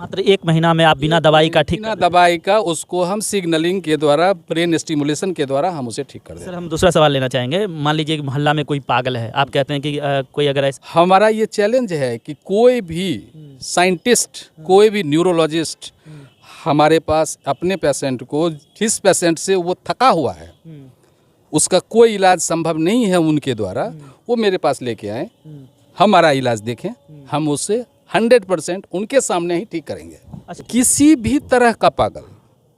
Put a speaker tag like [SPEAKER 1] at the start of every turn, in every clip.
[SPEAKER 1] मात्र 1 महीना में आप बिना दवाई का ठीक
[SPEAKER 2] बिना दवाई का उसको हम सिग्नलिंग के द्वारा, ब्रेन स्टिमुलेशन के द्वारा हम उसे ठीक कर देते
[SPEAKER 1] सर
[SPEAKER 2] हैं।
[SPEAKER 1] हम दूसरा सवाल लेना चाहेंगे। मान लीजिए कि मोहल्ला में कोई पागल है, आप कहते हैं कि कोई अगर ऐसा
[SPEAKER 2] हमारा ये चैलेंज है कि कोई भी साइंटिस्ट, कोई भी न्यूरोलॉजिस्ट हमारे पास अपने पेशेंट को, जिस पेशेंट से वो थका हुआ है, उसका कोई इलाज संभव नहीं है उनके द्वारा, वो मेरे पास लेके आए, हमारा इलाज देखें, हम उससे 100% उनके सामने ही ठीक करेंगे।
[SPEAKER 1] अच्छा।
[SPEAKER 2] किसी भी तरह का पागल,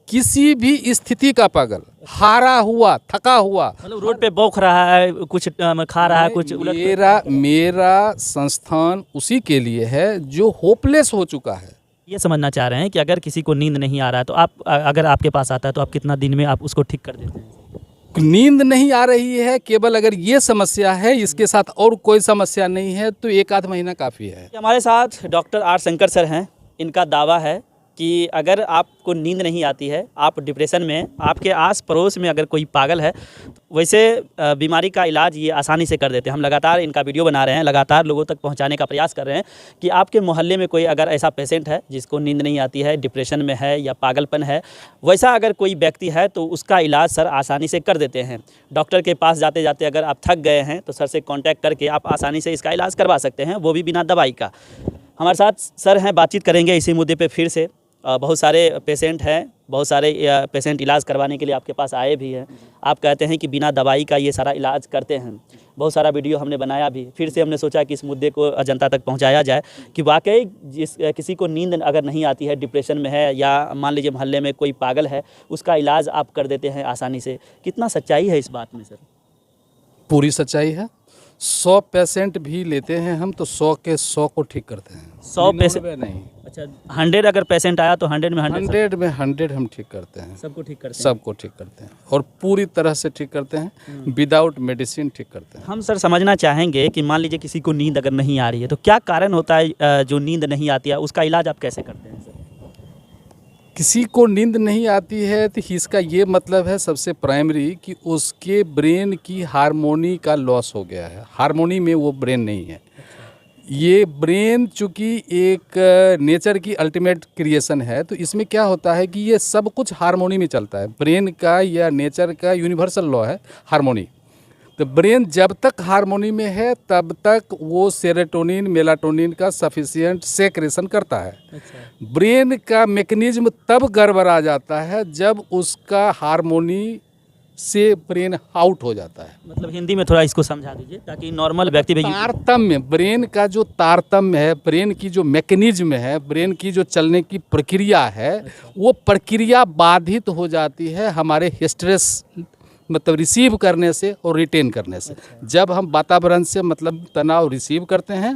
[SPEAKER 2] किसी भी स्थिति का पागल, हारा हुआ, थका हुआ,
[SPEAKER 1] मतलब रोड पे बौख रहा है, कुछ खा रहा है, कुछ
[SPEAKER 2] मेरा संस्थान उसी के लिए है जो होपलेस हो चुका है।
[SPEAKER 1] ये समझना चाह रहे हैं कि अगर किसी को नींद नहीं आ रहा है तो आप अगर आपके पास आता है तो आप कितना दिन में आप उसको ठीक कर देते हैं?
[SPEAKER 2] नींद नहीं आ रही है, केवल अगर ये समस्या है, इसके साथ और कोई समस्या नहीं है, तो 1 आध महीना काफ़ी है।
[SPEAKER 1] हमारे साथ डॉक्टर आर शंकर सर हैं। इनका दावा है कि अगर आपको नींद नहीं आती है, आप डिप्रेशन में, आपके आस पड़ोस में अगर कोई पागल है, वैसे बीमारी का इलाज ये आसानी से कर देते हैं। हम लगातार इनका वीडियो बना रहे हैं, लगातार लोगों तक पहुंचाने का प्रयास कर रहे हैं कि आपके मोहल्ले में कोई अगर ऐसा पेशेंट है जिसको नींद नहीं आती है, डिप्रेशन में है या पागलपन है, वैसा अगर कोई व्यक्ति है तो उसका इलाज सर आसानी से कर देते हैं। डॉक्टर के पास जाते जाते अगर आप थक गए हैं तो सर से कॉन्टैक्ट करके आप आसानी से इसका इलाज करवा सकते हैं, वो भी बिना दवाई का। हमारे साथ सर हैं, बातचीत करेंगे इसी मुद्दे पे फिर से। बहुत सारे पेशेंट हैं, बहुत सारे पेशेंट इलाज करवाने के लिए आपके पास आए भी हैं। आप कहते हैं कि बिना दवाई का ये सारा इलाज करते हैं। बहुत सारा वीडियो हमने बनाया भी, फिर से हमने सोचा कि इस मुद्दे को जनता तक पहुंचाया जाए कि वाकई किसी को नींद अगर नहीं आती है, डिप्रेशन में है, या मान लीजिए मोहल्ले में कोई पागल है, उसका इलाज आप कर देते हैं आसानी से। कितना सच्चाई है इस बात में सर?
[SPEAKER 2] पूरी सच्चाई है। 100 पेशेंट भी लेते हैं हम तो 100 के 100 को ठीक करते हैं।
[SPEAKER 1] 100 पेशेंट
[SPEAKER 2] नहीं,
[SPEAKER 1] अच्छा 100 अगर पेशेंट आया तो 100 में
[SPEAKER 2] 100 हम ठीक करते हैं।
[SPEAKER 1] सबको ठीक करते हैं?
[SPEAKER 2] सबको ठीक करते हैं और पूरी तरह से ठीक करते हैं, विदाउट मेडिसिन ठीक करते हैं।
[SPEAKER 1] हम सर समझना चाहेंगे कि मान लीजिए किसी को नींद अगर नहीं आ रही है तो क्या कारण होता है जो नींद नहीं आती है, उसका इलाज आप कैसे करते हैं सर?
[SPEAKER 2] किसी को नींद नहीं आती है तो इसका ये मतलब है सबसे प्राइमरी कि उसके ब्रेन की हार्मोनी का लॉस हो गया है। हार्मोनी में वो ब्रेन नहीं है। ये ब्रेन चूँकि एक नेचर की अल्टीमेट क्रिएशन है, तो इसमें क्या होता है कि ये सब कुछ हार्मोनी में चलता है। ब्रेन का या नेचर का यूनिवर्सल लॉ है हार्मोनी। तो ब्रेन जब तक हार्मोनी में है तब तक वो सेरोटोनिन, मेलाटोनिन का सफिशिएंट सेक्रेशन करता है।
[SPEAKER 1] अच्छा।
[SPEAKER 2] ब्रेन का मैकेनिज्म तब गड़बड़ा जाता है जब उसका हार्मोनी से ब्रेन आउट हो जाता है।
[SPEAKER 1] मतलब हिंदी में थोड़ा इसको समझा दीजिए ताकि नॉर्मल व्यक्ति भी।
[SPEAKER 2] तारतम्य, ब्रेन का जो तारतम्य है, ब्रेन की जो मैकेनिज्म है, ब्रेन की जो चलने की प्रक्रिया है, वो प्रक्रिया बाधित हो जाती है हमारे स्ट्रेस मतलब रिसीव करने से और रिटेन करने से। जब हम वातावरण से मतलब तनाव रिसीव करते हैं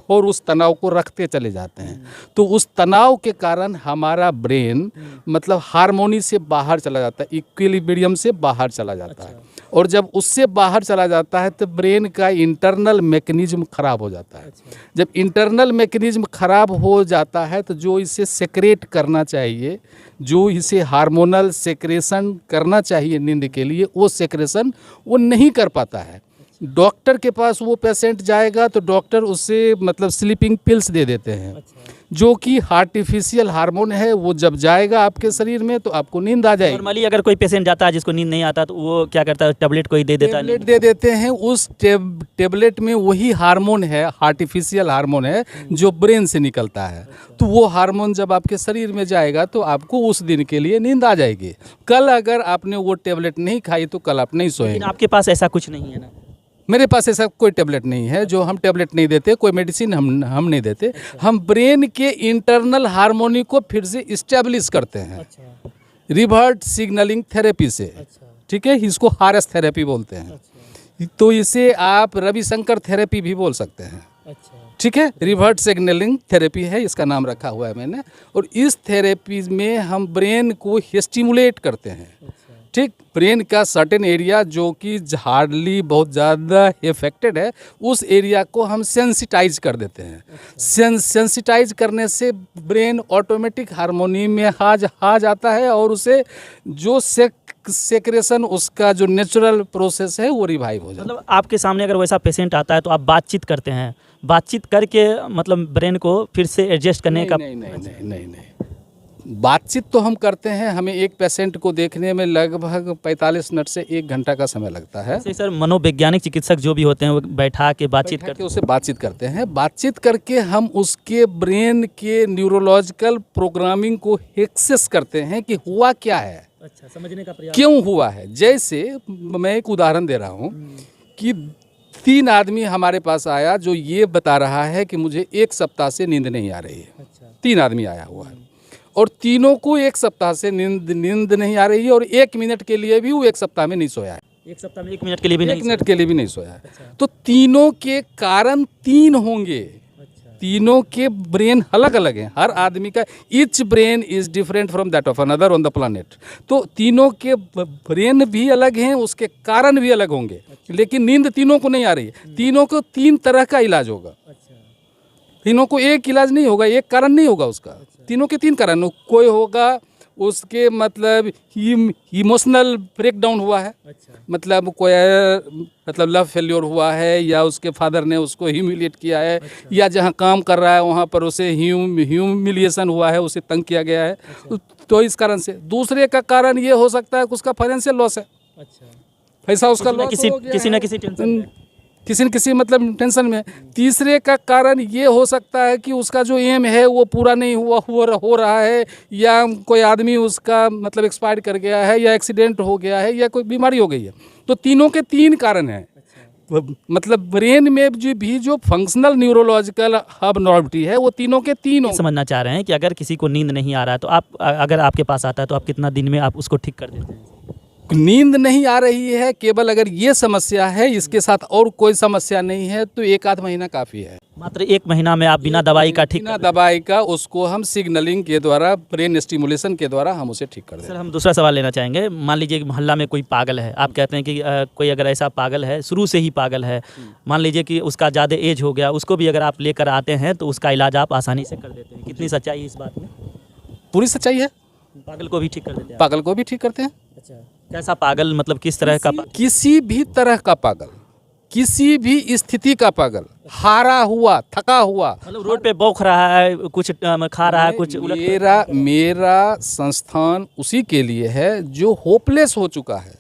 [SPEAKER 2] और उस तनाव को रखते चले जाते हैं, तो उस तनाव के कारण हमारा ब्रेन मतलब हार्मोनी से बाहर चला जाता है, इक्विलिब्रियम से बाहर चला जाता है। और जब उससे बाहर चला जाता है तो ब्रेन का इंटरनल मैकेनिज्म खराब हो जाता है। जब इंटरनल मैकेनिज्म खराब हो जाता है तो जो इसे सेक्रेट करना चाहिए, जो इसे हार्मोनल सेक्रेशन करना चाहिए नींद के लिए, वो सेक्रेशन वो नहीं कर पाता है। डॉक्टर के पास वो पेशेंट जाएगा तो डॉक्टर उसे मतलब स्लीपिंग पिल्स दे देते हैं, जो कि आर्टिफिशियल हार्मोन है। वो जब जाएगा आपके शरीर में तो आपको नींद आ जाएगी।
[SPEAKER 1] नॉर्मली अगर कोई पेशेंट जाता है जिसको नींद नहीं आता तो वो क्या करता है, टेबलेट कोई दे देता है?
[SPEAKER 2] टेबलेट दे देते हैं। उस टेबलेट में वही हार्मोन है, आर्टिफिशियल हार्मोन है जो ब्रेन से निकलता है। तो वो हार्मोन जब आपके शरीर में जाएगा तो आपको उस दिन के लिए नींद आ जाएगी। कल अगर आपने वो टेबलेट नहीं खाई तो कल आप नहीं सोएंगे।
[SPEAKER 1] लेकिन आपके पास ऐसा कुछ नहीं है ना?
[SPEAKER 2] मेरे पास ऐसा कोई टेबलेट नहीं है, जो हम टेबलेट नहीं देते, कोई मेडिसिन हम नहीं देते। हम ब्रेन के इंटरनल हार्मोनी को फिर से इस्टेब्लिश करते हैं रिवर्ट सिग्नलिंग थेरेपी से। ठीक है, इसको हारस थेरेपी बोलते हैं। तो इसे आप रविशंकर थेरेपी भी बोल सकते हैं। ठीक है, रिवर्ट सिग्नलिंग थेरेपी है, इसका नाम रखा हुआ है मैंने। और इस थेरेपी में हम ब्रेन को स्टिमुलेट करते हैं। ठीक, ब्रेन का सर्टेन एरिया जो कि हार्डली बहुत ज़्यादा इफेक्टेड है, उस एरिया को हम सेंसिटाइज कर देते हैं। सेंसिटाइज करने से ब्रेन ऑटोमेटिक हार्मोनी में आ जाता है और उसे जो सेक्रेशन उसका जो नेचुरल प्रोसेस है वो रिवाइव हो जाता है।
[SPEAKER 1] मतलब आपके सामने अगर वैसा पेशेंट आता है तो आप बातचीत करते हैं, बातचीत करके मतलब ब्रेन को फिर से एडजस्ट करने का?
[SPEAKER 2] नहीं, बातचीत तो हम करते हैं। हमें एक पेशेंट को देखने में लगभग 45 मिनट से 1 घंटा का समय लगता है।
[SPEAKER 1] जैसे सर मनोवैज्ञानिक चिकित्सक जो भी होते हैं वो बैठा के बातचीत करते
[SPEAKER 2] उससे बातचीत करते हैं। बातचीत करके हम उसके ब्रेन के न्यूरोलॉजिकल प्रोग्रामिंग को एक्सेस करते हैं कि हुआ क्या है,
[SPEAKER 1] अच्छा समझने का प्रयास
[SPEAKER 2] क्यों हुआ है। जैसे मैं एक उदाहरण दे रहा हूँ कि 3 आदमी हमारे पास आया जो ये बता रहा है कि मुझे 1 सप्ताह से नींद नहीं आ रही है।
[SPEAKER 1] अच्छा
[SPEAKER 2] 3 आदमी आया हुआ है और तीनों को 1 सप्ताह से नींद नहीं आ रही है और 1 मिनट के लिए भी वो 1 सप्ताह में नहीं सोया है।
[SPEAKER 1] 1 सप्ताह में 1 मिनट के लिए भी नहीं?
[SPEAKER 2] 1 मिनट के लिए भी नहीं सोया है। तो तीनों के कारण 3 होंगे। तीनों के ब्रेन अलग अलग हैं। हर आदमी का each brain is different from that of another on the planet. तो तीनों के ब्रेन भी अलग हैं, उसके कारण भी अलग होंगे। लेकिन नींद तीनों को नहीं आ रही है। तीनों को 3 तरह का इलाज होगा। तीनों को एक इलाज नहीं होगा, एक कारण नहीं होगा उसका। तीनों के 3 कारण। कोई होगा उसके मतलब इमोशनल ब्रेकडाउन हुआ है, मतलब कोई मतलब लव फेल्योर हुआ है, या उसके फादर ने उसको ह्यूमिलिएट किया है, या जहाँ काम कर रहा है वहाँ पर उसे ह्यूमिलिएशन हुआ है, उसे तंग किया गया है। तो इस कारण से। दूसरे का कारण ये हो सकता है कि उसका फाइनेंशियल लॉस है, पैसा उसका लॉस हो गया
[SPEAKER 1] किसी न किसी टेंशन में,
[SPEAKER 2] किसी न किसी मतलब टेंशन में। तीसरे का कारण ये हो सकता है कि उसका जो एम है वो पूरा नहीं हो रहा है, या कोई आदमी उसका मतलब एक्सपायर कर गया है, या एक्सीडेंट हो गया है, या कोई बीमारी हो गई है। तो तीनों के 3 कारण हैं। मतलब ब्रेन में जो फंक्शनल न्यूरोलॉजिकल अबनॉर्मलिटी है वो तीनों के 3
[SPEAKER 1] समझना चाह रहे हैं कि अगर किसी को नींद नहीं आ रहा है तो आप अगर आपके पास आता है तो आप कितना दिन में आप उसको ठीक कर देते हैं?
[SPEAKER 2] नींद नहीं आ रही है केवल अगर ये समस्या है, इसके साथ और कोई समस्या नहीं है, तो 1 आध महीना काफ़ी है।
[SPEAKER 1] मात्र 1 महीना में आप बिना दवाई का ठीक?
[SPEAKER 2] बिना दवाई का उसको हम सिग्नलिंग के द्वारा, ब्रेन स्टिमुलेशन के द्वारा हम उसे ठीक कर दें।
[SPEAKER 1] सर हम दूसरा सवाल लेना चाहेंगे। मान लीजिए कि मोहल्ला में कोई पागल है, आप कहते हैं कि कोई अगर ऐसा पागल है, शुरू से ही पागल है, मान लीजिए कि उसका ज़्यादा एज हो गया, उसको भी अगर आप लेकर आते हैं तो उसका इलाज आप आसानी से कर देते हैं। कितनी सच्चाई है इस बात में?
[SPEAKER 2] पूरी सच्चाई है।
[SPEAKER 1] पागल को भी ठीक कर देते हैं?
[SPEAKER 2] पागल को भी ठीक करते हैं।
[SPEAKER 1] अच्छा, कैसा पागल मतलब किस तरह का?
[SPEAKER 2] किसी भी तरह का पागल, किसी भी स्थिति का पागल, हारा हुआ, थका हुआ,
[SPEAKER 1] मतलब रोड पे बौख रहा है, कुछ खा रहा है, कुछ
[SPEAKER 2] मेरा संस्थान उसी के लिए है जो होपलेस हो चुका है।